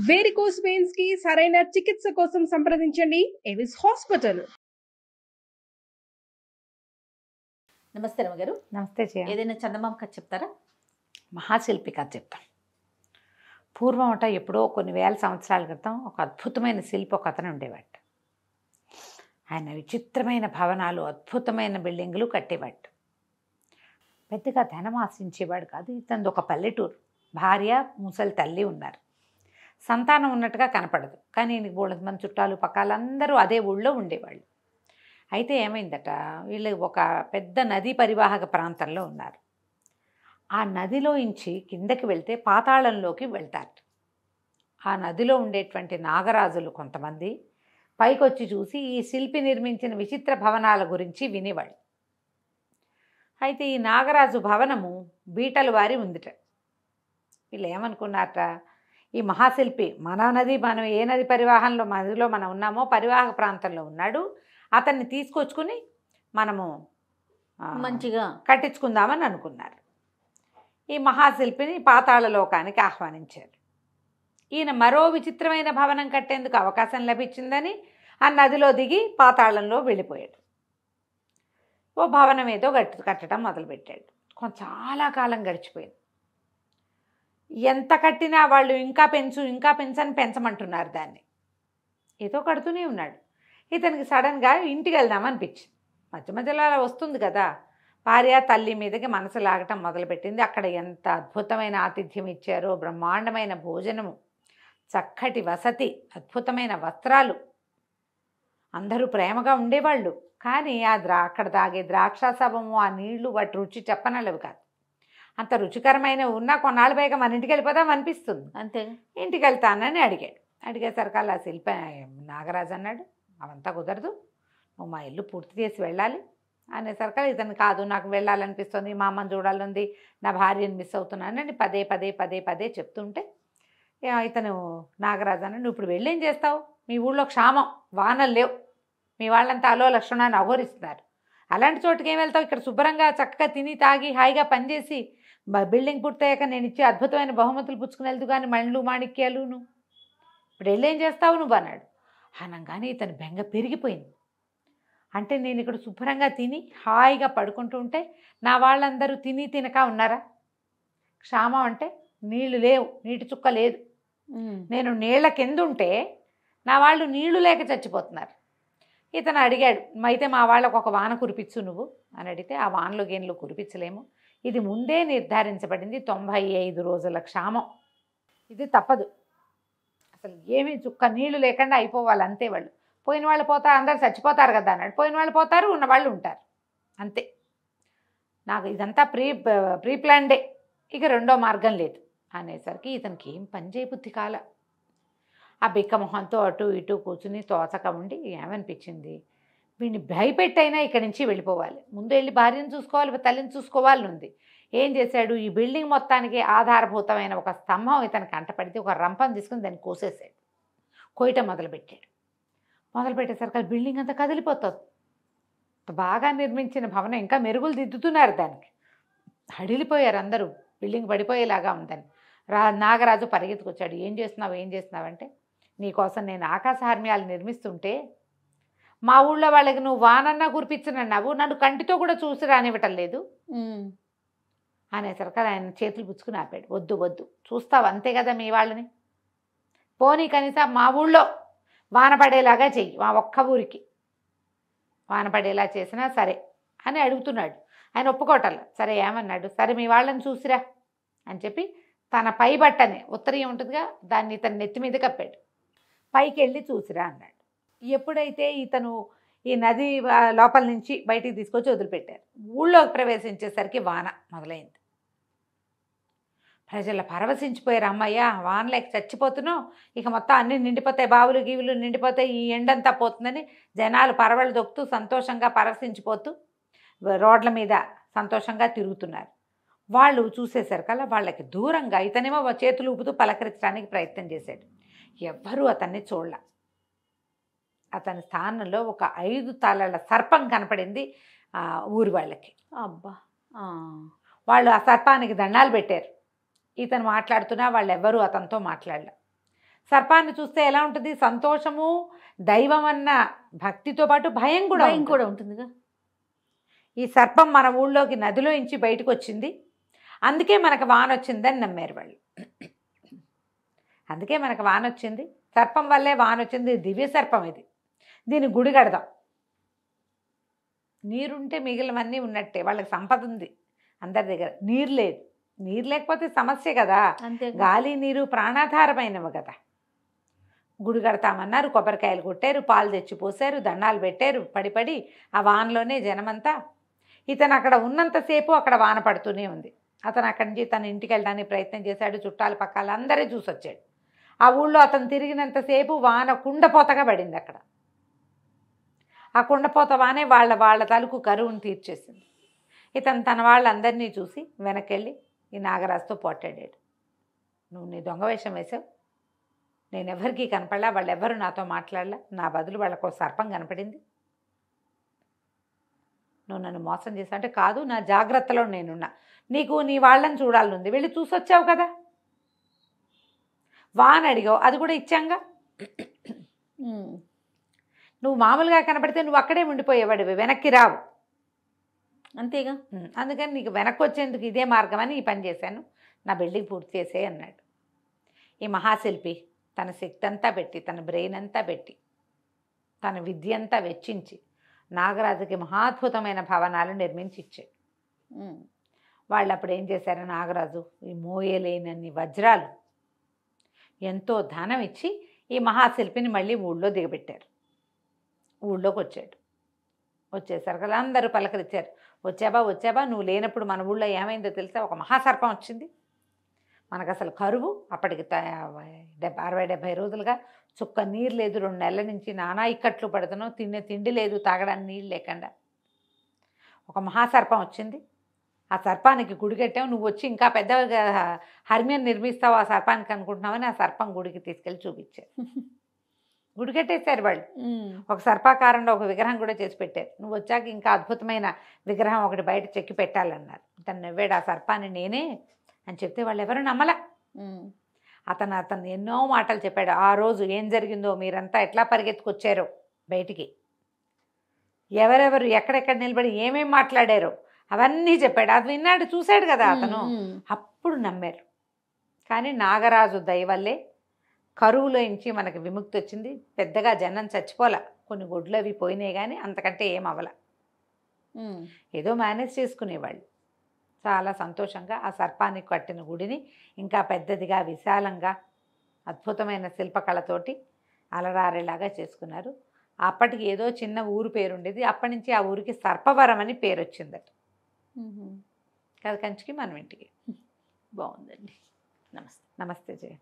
Varicose veins కి సరైన చికిత్స కోసం సంప్రదించండి ఎవిస్ హాస్పిటల్. నమస్తే రమగారు. నమస్తే జయ. ఏదైనా చందమామ కథ చెప్తారా? మహాశిల్పి కథ చెప్తాం. పూర్వం ఎప్పుడో కొన్ని వేల సంవత్సరాల క్రితం ఒక అద్భుతమైన శిల్పి ఒక అతను ఉండేవాడు. ఆయన విచిత్రమైన భవనాలు, అద్భుతమైన బిల్డింగులు కట్టేవాడు. పెద్దగా ధనం ఆశించేవాడు కాదు. ఇతనిది ఒక పల్లెటూరు. భార్య, ముసలి తల్లి ఉన్నారు. సంతానం ఉన్నట్టుగా కనపడదు. కానీ ఈయనకి బోళ్ళంత మంది చుట్టాలు పక్కాలందరూ అదే ఊళ్ళో ఉండేవాళ్ళు. అయితే ఏమైందట, వీళ్ళు ఒక పెద్ద నదీ పరివాహక ప్రాంతంలో ఉన్నారు. ఆ నదిలో నుంచి కిందకి వెళ్తే పాతాళంలోకి వెళ్తారు. ఆ నదిలో ఉండేటువంటి నాగరాజులు కొంతమంది పైకి వచ్చి చూసి ఈ శిల్పి నిర్మించిన విచిత్ర భవనాల గురించి వినేవాళ్ళు. అయితే ఈ నాగరాజు భవనము బీటలు వారి ఉందిట. వీళ్ళు ఏమనుకున్నారట, ఈ మహాశిల్పి మనం ఏ నది పరివాహంలో నదిలో మనం ఉన్నామో పరివాహక ప్రాంతంలో ఉన్నాడు, అతన్ని తీసుకొచ్చుకుని మనము మంచిగా కట్టించుకుందామని అనుకున్నారు. ఈ మహాశిల్పిని పాతాళ లోకానికి ఆహ్వానించారు. ఈయన మరో విచిత్రమైన భవనం కట్టేందుకు అవకాశం లభించిందని ఆ నదిలో దిగి పాతాళంలో వెళ్ళిపోయాడు. ఓ భవనం ఏదో కట్టడం మొదలుపెట్టాడు. చాలా కాలం గడిచిపోయింది. ఎంత కట్టినా వాళ్ళు ఇంకా పెంచని పెంచమంటున్నారు దాన్ని. ఏదో కడుతూనే ఉన్నాడు. ఇతనికి సడన్గా ఇంటికి వెళ్దామనిపించింది. మధ్య మధ్యలో అలా వస్తుంది కదా. భార్య తల్లి మీదకి మనసు లాగటం మొదలుపెట్టింది. అక్కడ ఎంత అద్భుతమైన ఆతిథ్యం ఇచ్చారో, బ్రహ్మాండమైన భోజనము, చక్కటి వసతి, అద్భుతమైన వస్త్రాలు, అందరూ ప్రేమగా ఉండేవాళ్ళు. కానీ అక్కడ తాగే ద్రాక్షాసవము, ఆ నీళ్లు, వాటి రుచి చెప్పనలేవు కాదు. అంత రుచికరమైన ఉన్నా కొన్నాళ్ళు పైగా మన ఇంటికి వెళ్ళిపోదాం అనిపిస్తుంది. అంతే. ఇంటికి వెళ్తానని అడిగేసరికి అలా శిల్పి నాగరాజు అన్నాడు, అవంతా కుదరదు, నువ్వు మా ఇల్లు పూర్తి చేసి వెళ్ళాలి అనేసరికి ఇతను కాదు, నాకు వెళ్ళాలనిపిస్తుంది, మా అమ్మని చూడాలంది, నా భార్యను మిస్ అవుతున్నానని పదే చెప్తుంటే ఇతను నాగరాజు అన్నాడు, నువ్వు ఇప్పుడు వెళ్ళేం చేస్తావు? మీ ఊళ్ళో క్షామం, వానలు లేవు, మీ వాళ్ళంతా అలో లక్షణాన్ని అఘోరిస్తున్నారు. అలాంటి చోటుకి ఏం వెళ్తావు? ఇక్కడ శుభ్రంగా చక్కగా తిని తాగి హాయిగా పనిచేసి బిల్డింగ్ పూర్తయ్యాక నేను ఇచ్చే అద్భుతమైన బహుమతులు పుచ్చుకుని వెళ్తూ కానీ మళ్ళు మాణిక్యాలు నువ్వు ఇప్పుడు వెళ్ళేం చేస్తావు నువ్వు అన్నాడు. అనగానే ఇతని బెంగ పెరిగిపోయింది. అంటే నేను ఇక్కడ శుభ్రంగా తిని హాయిగా పడుకుంటూ ఉంటే నా వాళ్ళందరూ తినక ఉన్నారా? క్షామం అంటే నీళ్లు లేవు, నీటి చుక్క లేదు. నేను నీళ్ల కింద ఉంటే నా వాళ్ళు నీళ్లు లేక చచ్చిపోతున్నారు. ఇతను అడిగాడు, అయితే మా వాళ్ళకు ఒక వాన కురిపించు నువ్వు అని అడిగితే, ఆ వానలు గేన్లు కురిపించలేము, ఇది ముందే నిర్ధారించబడింది, 95 రోజుల క్షామం, ఇది తప్పదు, అసలు ఏమీ చుక్క నీళ్లు లేకుండా అయిపోవాలి అంతే. వాళ్ళు పోయిన వాళ్ళు పోతారు, అందరు చచ్చిపోతారు కదా అన్నాడు. పోయిన వాళ్ళు పోతారు, ఉన్న వాళ్ళు ఉంటారు, అంతే. నాకు ఇదంతా ప్రీ ప్లాన్డే, ఇక రెండో మార్గం లేదు అనేసరికి ఇతనికి ఏం పని చేయబుద్ధి కాల. ఆ బిక్కమొహంతో అటు ఇటు కూర్చుని తోచక ఉండి ఏమనిపించింది, వీడిని భయపెట్టైనా ఇక్కడి నుంచి వెళ్ళిపోవాలి, ముందు వెళ్ళి భార్యను చూసుకోవాలి, తల్లిని చూసుకోవాలని ఉంది. ఏం చేశాడు, ఈ బిల్డింగ్ మొత్తానికి ఆధారభూతమైన ఒక స్తంభం ఇతను కంటపడితే ఒక రంపం తీసుకుని దాన్ని కోసేసాడు. కోయటం మొదలుపెట్టేసరికి బిల్డింగ్ అంతా కదిలిపోతుంది. బాగా నిర్మించిన భవనం ఇంకా మెరుగులు దిద్దుతున్నారు దానికి. హడిలిపోయారు అందరూ, బిల్డింగ్ పడిపోయేలాగా ఉందని. నాగరాజు పరిగెత్తుకొచ్చాడు. ఏం చేస్తున్నావు అంటే, నీకోసం నేను ఆకాశహార్మ్యాలు నిర్మిస్తుంటే మా ఊళ్ళో వాళ్ళకి నువ్వు వానన్నా కురిపించనన్నావు, నన్ను కంటితో కూడా చూసి రానివ్వటం లేదు అనేసరికి ఆయన చేతులు పుచ్చుకుని ఆపాడు. వద్దు చూస్తావు అంతే కదా మీ వాళ్ళని, పోనీ కనీసం మా ఊళ్ళో వాన పడేలాగా చెయ్యి, మా ఒక్క ఊరికి వాన పడేలా చేసినా సరే అని అడుగుతున్నాడు. ఆయన ఒప్పుకోవటంలా. సరే ఏమన్నాడు, సరే మీ వాళ్ళని చూసిరా అని చెప్పి తన పై బట్టని, ఉత్తరీయం ఉంటుందిగా, దాన్ని ఇతను నెత్తి మీద కప్పాడు. పైకి వెళ్ళి చూసిరా అన్నాడు. ఎప్పుడైతే ఇతను ఈ నది లోపల నుంచి బయటికి తీసుకొచ్చి వదిలిపెట్టారు, ఊళ్ళోకి ప్రవేశించేసరికి వాన మొదలైంది. ప్రజలు పరవశించిపోయారు. అమ్మయ్య, వానలేక చచ్చిపోతున్నావు, ఇక మొత్తం అన్నీ నిండిపోతాయి, బావులు గీవులు నిండిపోతాయి, ఈ ఎండంతా పోతుందని జనాలు పరవళ్ళు దొక్కుతూ సంతోషంగా పరవశించిపోతూ రోడ్ల మీద సంతోషంగా తిరుగుతున్నారు. వాళ్ళు చూసేసరికల్లా వాళ్ళకి దూరంగా ఇతనేమో చేతులు ఊపుతూ పలకరించడానికి ప్రయత్నం చేశాడు. ఎవ్వరూ అతన్ని చూడలే. అతని స్థానంలో ఒక 5 తలల సర్పం కనపడింది ఊరి వాళ్ళకి. అబ్బా! వాళ్ళు ఆ సర్పానికి దండాలు పెట్టారు. ఇతను మాట్లాడుతున్నా వాళ్ళెవ్వరూ అతనితో మాట్లాడలే. సర్పాన్ని చూస్తే ఎలా ఉంటుంది? సంతోషము, దైవం అన్న భక్తితో పాటు భయం కూడా భయం ఉంటుంది. కూడా ఉంటుందిగా. ఈ సర్పం మన ఊళ్ళోకి నదిలో ఇంచి బయటకు వచ్చింది, అందుకే మనకు వాన వచ్చిందని నమ్మారు వాళ్ళు. అందుకే మనకు వాన వచ్చింది, సర్పం వల్లే వాన వచ్చింది. దివ్య సర్పం ఇది, దీని గుడి కడదాం. నీరుంటే మిగిలినవన్నీ ఉన్నట్టే. వాళ్ళకి సంపద ఉంది అందరి దగ్గర, నీరు లేదు. నీరు లేకపోతే సమస్య కదా. అంతే. గాలి నీరు ప్రాణాధారమైనవి కదా. గుడి కడతామన్నారు, కొబ్బరికాయలు కొట్టారు, పాలు తెచ్చి పోసారు, దండాలు పెట్టారు. పడి ఆ వానలోనే జనమంతా. ఇతను అక్కడ ఉన్నంతసేపు అక్కడ వాన పడుతూనే ఉంది. అతను అక్కడి నుంచి తన ఇంటికి వెళ్ళడానికి ప్రయత్నం చేశాడు. చుట్టాల పక్కల అందరే చూసొచ్చాడు. ఆ ఊళ్ళో అతను తిరిగినంతసేపు వాన కుండపోతగా పడింది అక్కడ. ఆ కుండపోత వానే వాళ్ళ తలుకు కరువును తీర్చేసింది. ఇతను తన వాళ్ళందరినీ చూసి వెనకెళ్ళి ఈ నాగరాజుతో పోట్లాడాడు. నువ్వు నీ దొంగ వేషం వేసావు, నేను ఎవరికీ కనపడలా, వాళ్ళెవ్వరూ నాతో మాట్లాడలా, నా బదులు వాళ్ళకు సర్పం కనపడింది, నువ్వు నన్ను మోసం చేసావు అంటే, కాదు నా జాగ్రత్తలో నేనున్నా, నీకు నీ వాళ్ళని చూడాలనుంది, వెళ్ళి చూసొచ్చావు కదా, వాన్ అడిగావు, అది కూడా ఇచ్చాంగా. నువ్వు మామూలుగా కనపడితే నువ్వు అక్కడే ఉండిపోయేవాడివి, వెనక్కి రావు. అంతేగా. అందుకని నీకు వెనక్కి వచ్చేందుకు ఇదే మార్గం అని ఈ పని చేశాను, నా బిల్డింగ్ పూర్తి చేసే అన్నాడు. ఈ మహాశిల్పి తన శక్తి అంతా పెట్టి, తన బ్రెయిన్ అంతా పెట్టి, తన విద్య అంతా వెచ్చించి నాగరాజుకి మహాద్భుతమైన భవనాలు నిర్మించి ఇచ్చాడు. వాళ్ళు అప్పుడు ఏం చేశారు, నాగరాజు ఈ మోయలేనన్ని వజ్రాలు, ఎంతో ధనం ఇచ్చి ఈ మహాశిల్పిని మళ్ళీ ఊళ్ళో దిగబెట్టారు. ఊళ్ళోకి వచ్చాడు. వచ్చేసరికి అందరూ పలకరించారు, వచ్చాబా, నువ్వు లేనప్పుడు మన ఊళ్ళో ఏమైందో తెలుసా, ఒక మహాసర్పం వచ్చింది, మనకు అసలు కరువు, అప్పటికి 60-70 రోజులుగా చుక్క నీరు లేదు, 2 నెలల నుంచి నానా ఇక్కట్లు పడుతున్నావు, తినే తిండి లేదు, తాగడానికి నీళ్ళు లేకుండా ఒక మహాసర్పం వచ్చింది. ఆ సర్పానికి గుడి కట్టావు, నువ్వు వచ్చి ఇంకా పెద్ద హర్మ్యం నిర్మిస్తావు ఆ సర్పానికి అనుకుంటున్నావని ఆ సర్పం గుడికి తీసుకెళ్ళి చూపించారు. గుడి కట్టేశారు వాళ్ళు. ఒక సర్పాకారంలో ఒక విగ్రహం కూడా చేసి పెట్టారు. నువ్వు వచ్చాక ఇంకా అద్భుతమైన విగ్రహం ఒకటి బయట చెక్కి పెట్టాలన్నారు. తను నవ్వాడు, ఆ సర్పాన్ని నేనే అని చెప్తే వాళ్ళు ఎవరు నమ్మలా. అతను ఎన్నో మాటలు చెప్పాడు. ఆ రోజు ఏం జరిగిందో, మీరంతా ఎట్లా పరిగెత్తుకొచ్చారో బయటికి, ఎవరెవరు ఎక్కడెక్కడ నిలబడి ఏమేం మాట్లాడారో అవన్నీ చెప్పాడు. అది విన్నాడు, చూశాడు కదా అతను. అప్పుడు నమ్మారు. కానీ నాగరాజు దయ వల్లే కరువులో నుంచి మనకి విముక్తి వచ్చింది. పెద్దగా జనం చచ్చిపోలా, కొన్ని గుడ్లు అవి పోయినాయి, కానీ అంతకంటే ఏం అవ్వాల. ఏదో మేనేజ్ చేసుకునేవాళ్ళు. చాలా సంతోషంగా ఆ సర్పానికి కట్టిన గుడిని ఇంకా పెద్దదిగా, విశాలంగా, అద్భుతమైన శిల్పకళతోటి అలరారేలాగా చేసుకున్నారు. అప్పటికి ఏదో చిన్న ఊరు పేరు ఉండేది, అప్పటి నుంచి ఆ ఊరికి సర్పవరం అని పేరు వచ్చిందట. కంచికి మనం ఇంటికి. బాగుందండి. నమస్తే. నమస్తే జయ.